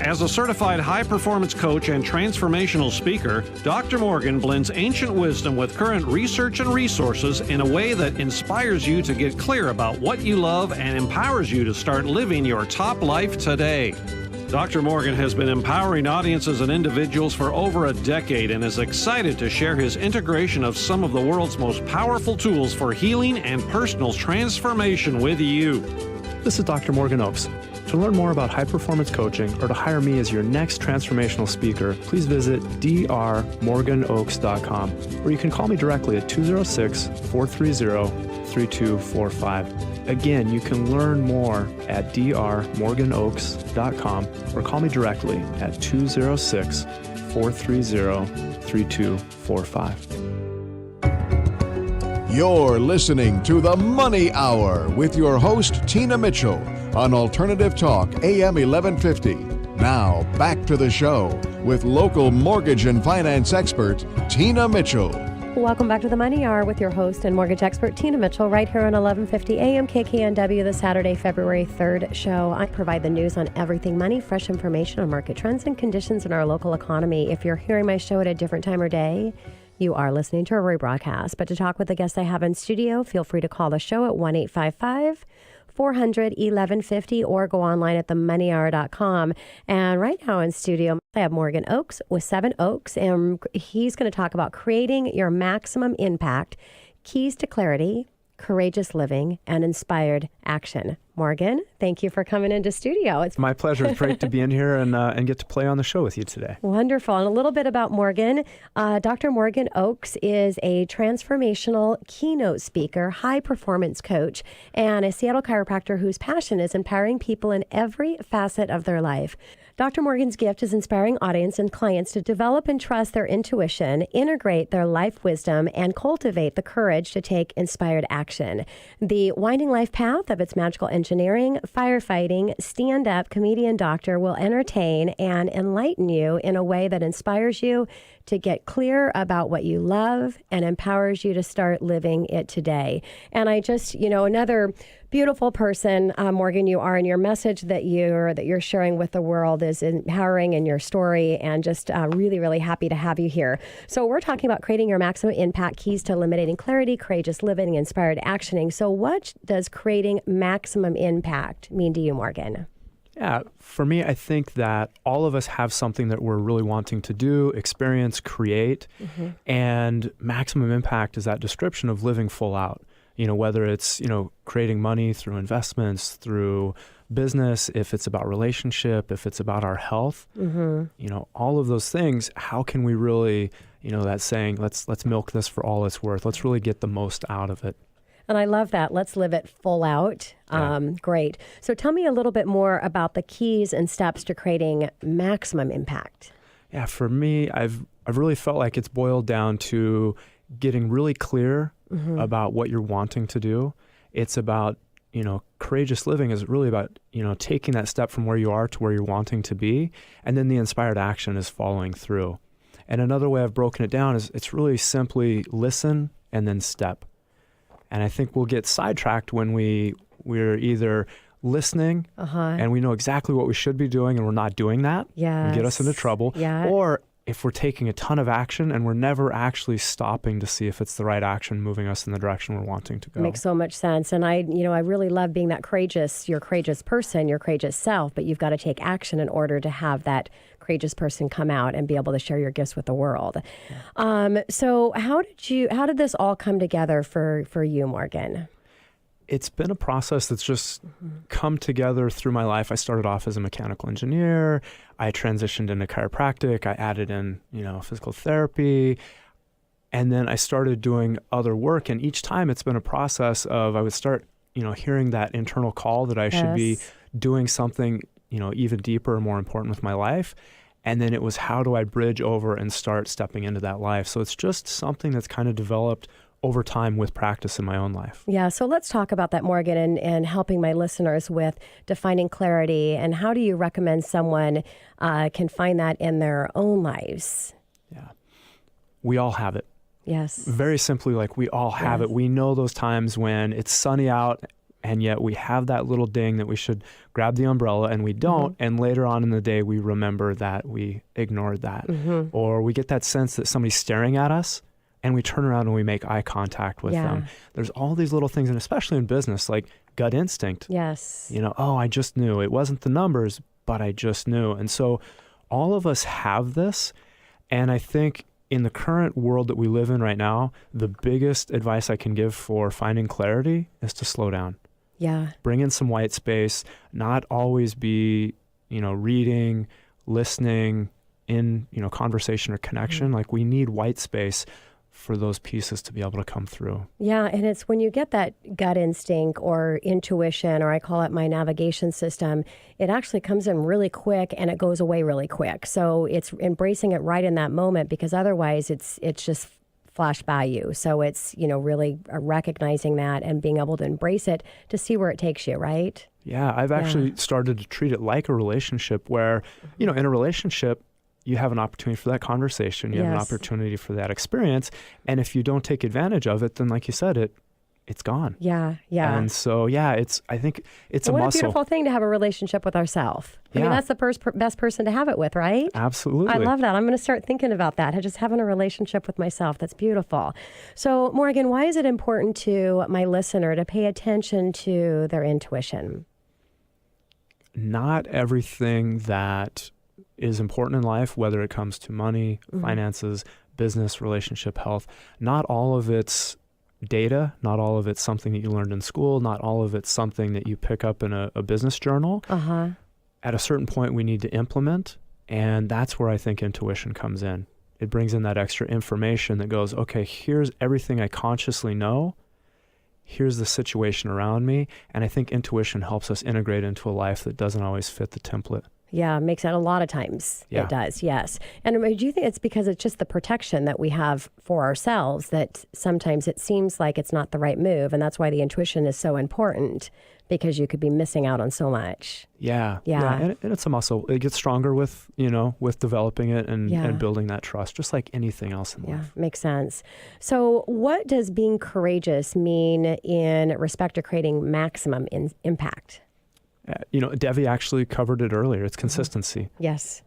As a certified high-performance coach and transformational speaker, Dr. Morgan blends ancient wisdom with current research and resources in a way that inspires you to get clear about what you love and empowers you to start living your top life today. Dr. Morgan has been empowering audiences and individuals for over a decade and is excited to share his integration of some of the world's most powerful tools for healing and personal transformation with you. This is Dr. Morgan Oakes. To learn more about high-performance coaching or to hire me as your next transformational speaker, please visit drmorganoakes.com, or you can call me directly at 206-430-3245. Again, you can learn more at drmorganoakes.com or call me directly at 206-430-3245. You're listening to The Money Hour with your host, Tina Mitchell, on Alternative Talk, AM 1150. Now, back to the show with local mortgage and finance expert, Tina Mitchell. Welcome back to The Money Hour with your host and mortgage expert, Tina Mitchell, right here on 1150 AM KKNW, the Saturday, February 3rd show. I provide the news on everything money, fresh information on market trends and conditions in our local economy. If you're hearing my show at a different time or day, you are listening to a rebroadcast. But to talk with the guests I have in studio, feel free to call the show at 1-855-400-1150 or go online at themoneyhour.com. And right now in studio, I have Morgan Oakes with 7 Oaks, and he's going to talk about creating your maximum impact, keys to clarity, courageous living, and inspired action. Morgan, thank you for coming into studio. It's my pleasure. It's great to be in here and get to play on the show with you today. Wonderful. And a little bit about Morgan. Dr. Morgan Oakes is a transformational keynote speaker, high performance coach, and a Seattle chiropractor whose passion is empowering people in every facet of their life. Dr. Morgan's gift is inspiring audience and clients to develop and trust their intuition, integrate their life wisdom, and cultivate the courage to take inspired action. The winding life path of its magical engineering, firefighting, stand-up comedian doctor will entertain and enlighten you in a way that inspires you to get clear about what you love and empowers you to start living it today. And I just, another beautiful person, Morgan, you are, and your message that you're sharing with the world is empowering in your story, and just really, really happy to have you here. So we're talking about creating your maximum impact, keys to eliminating clarity, courageous living, inspired actioning. So what does creating maximum impact mean to you, Morgan? Yeah, for me, I think that all of us have something that we're really wanting to do, experience, create, and maximum impact is that description of living full out. Whether it's, creating money through investments, through business, if it's about relationship, if it's about our health, all of those things, how can we really, that saying, let's milk this for all it's worth. Let's really get the most out of it. And I love that. Let's live it full out. Great. So tell me a little bit more about the keys and steps to creating maximum impact. Yeah, for me, I've really felt like it's boiled down to getting really clear about what you're wanting to do. It's about, courageous living is really about, taking that step from where you are to where you're wanting to be. And then the inspired action is following through. And another way I've broken it down is it's really simply listen and then step. And I think we'll get sidetracked when we're either listening and we know exactly what we should be doing and we're not doing that and get us into trouble. Yeah. Or if we're taking a ton of action and we're never actually stopping to see if it's the right action moving us in the direction we're wanting to go. Makes so much sense. And I really love being that courageous, your courageous person, your courageous self, but you've got to take action in order to have that courageous person come out and be able to share your gifts with the world. So how did this all come together for you, Morgan? It's been a process that's just come together through my life. I started off as a mechanical engineer. I transitioned into chiropractic. I added in, physical therapy. And then I started doing other work. And each time it's been a process of I would start, hearing that internal call that I should be doing something, even deeper and more important with my life. And then it was how do I bridge over and start stepping into that life? So it's just something that's kind of developed over time with practice in my own life. Yeah, so let's talk about that, Morgan, and helping my listeners with defining clarity. And how do you recommend someone can find that in their own lives? Yeah, we all have it. Yes. Very simply, we all have it. We know those times when it's sunny out and yet we have that little ding that we should grab the umbrella and we don't. And later on in the day, we remember that we ignored that. Or we get that sense that somebody's staring at us and we turn around and we make eye contact with them. There's all these little things, and especially in business, like gut instinct. Yes. I just knew. It wasn't the numbers, but I just knew. And so all of us have this. And I think in the current world that we live in right now, the biggest advice I can give for finding clarity is to slow down. Yeah. Bring in some white space, not always be, reading, listening in, conversation or connection. Like we need white space for those pieces to be able to come through. Yeah, and it's when you get that gut instinct or intuition, or I call it my navigation system, it actually comes in really quick and it goes away really quick. So it's embracing it right in that moment, because otherwise it's just flash by you. So it's, really recognizing that and being able to embrace it to see where it takes you, right? Yeah, I've actually started to treat it like a relationship where, in a relationship, you have an opportunity for that conversation. You have an opportunity for that experience. And if you don't take advantage of it, then like you said, it's gone. Yeah, yeah. And so, I think it's a muscle. What a beautiful thing to have a relationship with ourselves. I mean, that's the best person to have it with, right? Absolutely. I love that. I'm going to start thinking about that, just having a relationship with myself. That's beautiful. So, Morgan, why is it important to my listener to pay attention to their intuition? Not everything that is important in life, whether it comes to money, finances, business, relationship, health, not all of it's data, not all of it's something that you learned in school, not all of it's something that you pick up in a business journal. At a certain point, we need to implement, and that's where I think intuition comes in. It brings in that extra information that goes, okay, here's everything I consciously know, here's the situation around me, and I think intuition helps us integrate into a life that doesn't always fit the template. Yeah, makes it a lot of times. Yeah. It does, yes. And do you think it's because it's just the protection that we have for ourselves that sometimes it seems like it's not the right move, and that's why the intuition is so important, because you could be missing out on so much. Yeah. And it's a muscle. It gets stronger with, with developing it and building that trust, just like anything else in life. Yeah, makes sense. So what does being courageous mean in respect to creating maximum impact? Devi actually covered it earlier. It's consistency. Yes.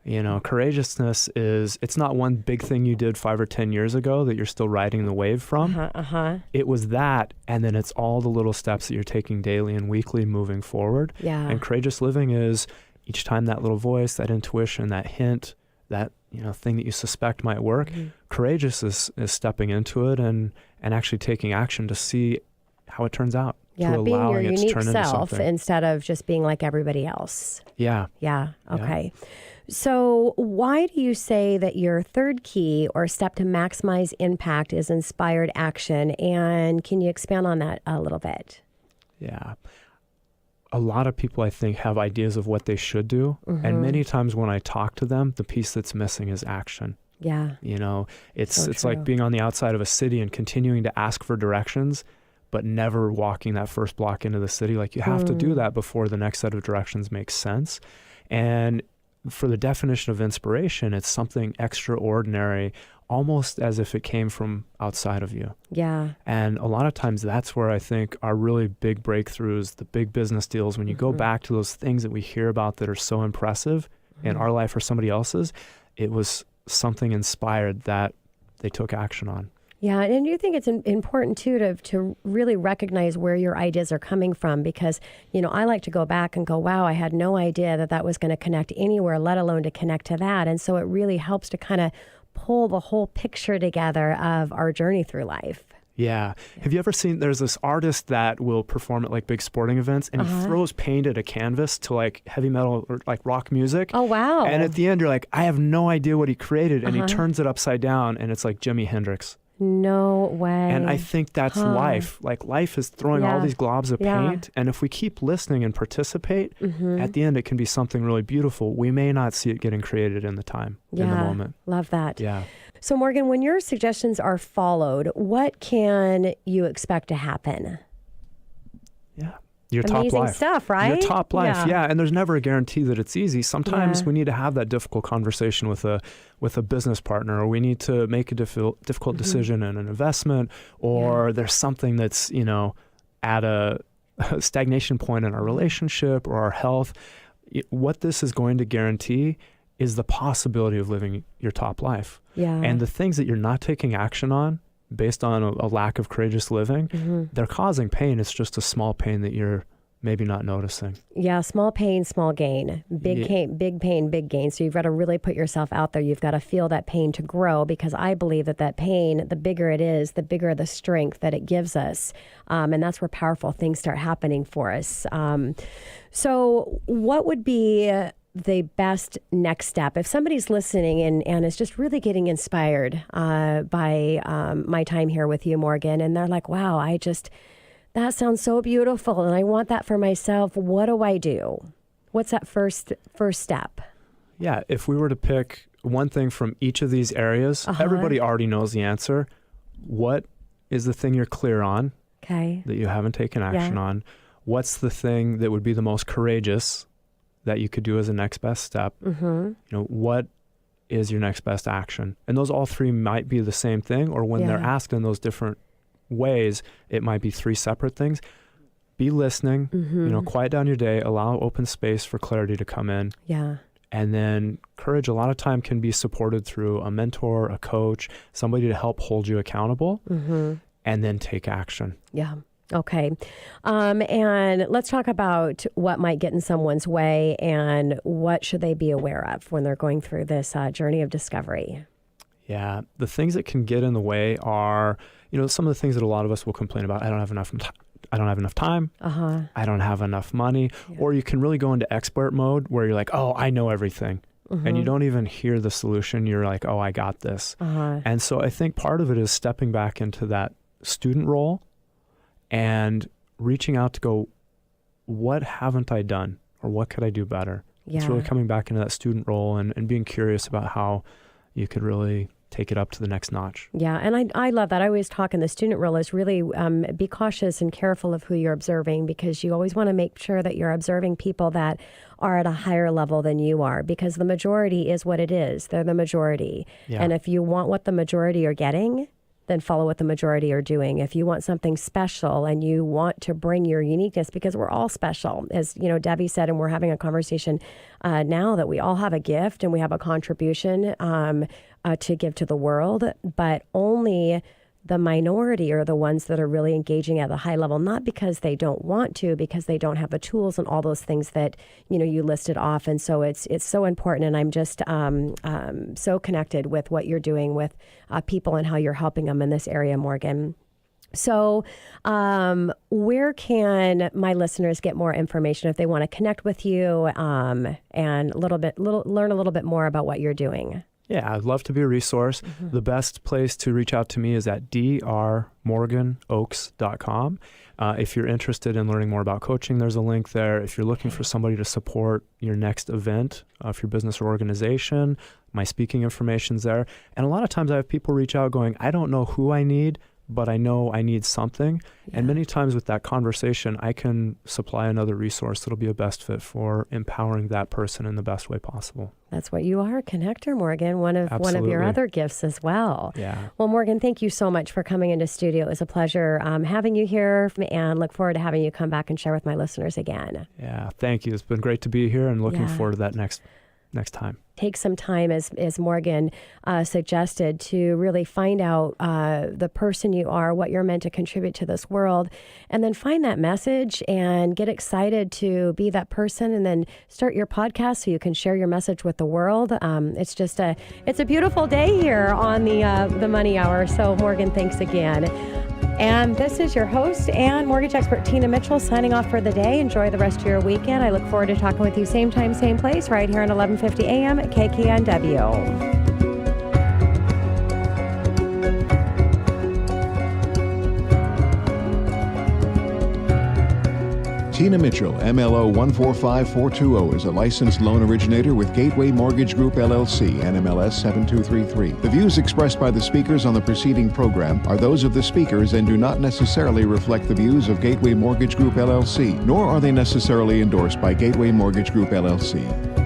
Courageousness it's not one big thing you did 5 or 10 years ago that you're still riding the wave from. It was that, and then it's all the little steps that you're taking daily and weekly moving forward. Yeah. And courageous living is, each time that little voice, that intuition, that hint, that thing that you suspect might work, courageous is stepping into it and actually taking action to see how it turns out. Yeah, to being your allowing it to unique turn into self something. instead of just being like everybody else. Yeah. Yeah. Okay. So why do you say that your third key or step to maximize impact is inspired action? And can you expand on that a little bit? Yeah. A lot of people, I think, have ideas of what they should do. And many times when I talk to them, the piece that's missing is action. Yeah. It's like being on the outside of a city and continuing to ask for directions, but never walking that first block into the city. Like, you have to do that before the next set of directions makes sense. And for the definition of inspiration, it's something extraordinary, almost as if it came from outside of you. Yeah. And a lot of times that's where I think our really big breakthroughs, the big business deals, when you go back to those things that we hear about that are so impressive in our life or somebody else's, it was something inspired that they took action on. Yeah, and you think it's important too to really recognize where your ideas are coming from, because I like to go back and go, wow, I had no idea that was going to connect anywhere, let alone to connect to that. And so it really helps to kind of pull the whole picture together of our journey through life. Yeah. Have you ever seen, there's this artist that will perform at like big sporting events, and he throws paint at a canvas to like heavy metal or like rock music. Oh, wow. And at the end, you're like, I have no idea what he created. And he turns it upside down, and it's like Jimi Hendrix. No way. And I think that's life. Like, life is throwing all these globs of paint. And if we keep listening and participate, at the end, it can be something really beautiful. We may not see it getting created in the time, in the moment. Love that. Yeah. So, Morgan, when your suggestions are followed, what can you expect to happen? Yeah. Your Amazing top life. stuff, right? Your top life, yeah. And there's never a guarantee that it's easy. Sometimes we need to have that difficult conversation with a business partner, or we need to make a difficult decision in an investment, or there's something that's, at a stagnation point in our relationship or our health. What this is going to guarantee is the possibility of living your top life. Yeah. And the things that you're not taking action on, based on a lack of courageous living, they're causing pain. It's just a small pain that you're maybe not noticing. Yeah, small pain, small gain. Big pain, big gain. So you've got to really put yourself out there. You've got to feel that pain to grow, because I believe that pain, the bigger it is, the bigger the strength that it gives us. And that's where powerful things start happening for us. So what would be the best next step if somebody's listening and is just really getting inspired by my time here with you, Morgan, and they're like, wow, that sounds so beautiful and I want that for myself. What do I do? What's that first step? Yeah, if we were to pick one thing from each of these areas, everybody already knows the answer. What is the thing you're clear on that you haven't taken action on? What's the thing that would be the most courageous that you could do as a next best step? What is your next best action? And those all three might be the same thing, or when they're asked in those different ways, it might be three separate things. Be listening, quiet down your day, allow open space for clarity to come in. Yeah. And then courage a lot of time can be supported through a mentor, a coach, somebody to help hold you accountable, and then take action. Yeah. Okay. And let's talk about what might get in someone's way and what should they be aware of when they're going through this journey of discovery. Yeah. The things that can get in the way are, some of the things that a lot of us will complain about. I don't have enough time. I don't have enough money. Yeah. Or you can really go into expert mode where you're like, oh, I know everything. And you don't even hear the solution. You're like, oh, I got this. And so I think part of it is stepping back into that student role and reaching out to go, what haven't I done? Or what could I do better? Yeah. It's really coming back into that student role and being curious about how you could really take it up to the next notch. Yeah, and I love that. I always talk in the student role is really be cautious and careful of who you're observing, because you always want to make sure that you're observing people that are at a higher level than you are, because the majority is what it is. They're the majority. Yeah. And if you want what the majority are getting, then follow what the majority are doing. If you want something special and you want to bring your uniqueness, because we're all special, as Debbie said, and we're having a conversation now that we all have a gift and we have a contribution to give to the world, but only the minority are the ones that are really engaging at the high level, not because they don't want to, because they don't have the tools and all those things that, you listed off. And so it's so important. And I'm just so connected with what you're doing with people and how you're helping them in this area, Morgan. So where can my listeners get more information if they want to connect with you and learn a little bit more about what you're doing? Yeah, I'd love to be a resource. The best place to reach out to me is at drmorganoaks.com. If you're interested in learning more about coaching, there's a link there. If you're looking for somebody to support your next event for your business or organization, my speaking information's there. And a lot of times I have people reach out going, I don't know who I need, but I know I need something. Yeah. And many times with that conversation, I can supply another resource that'll be a best fit for empowering that person in the best way possible. That's what you are, a connector, Morgan, one of your other gifts as well. Yeah. Well, Morgan, thank you so much for coming into studio. It was a pleasure having you here, and look forward to having you come back and share with my listeners again. Yeah, thank you. It's been great to be here and looking forward to that next time. Take some time, as Morgan suggested, to really find out the person you are, what you're meant to contribute to this world, and then find that message and get excited to be that person, and then start your podcast so you can share your message with the world. It's a beautiful day here on the Money Hour. So Morgan, thanks again. And this is your host and mortgage expert, Tina Mitchell, signing off for the day. Enjoy the rest of your weekend. I look forward to talking with you same time, same place, right here at 11:50 a.m. at KKNW. Tina Mitchell, MLO 145420, is a licensed loan originator with Gateway Mortgage Group, LLC, NMLS 7233. The views expressed by the speakers on the preceding program are those of the speakers and do not necessarily reflect the views of Gateway Mortgage Group, LLC, nor are they necessarily endorsed by Gateway Mortgage Group, LLC.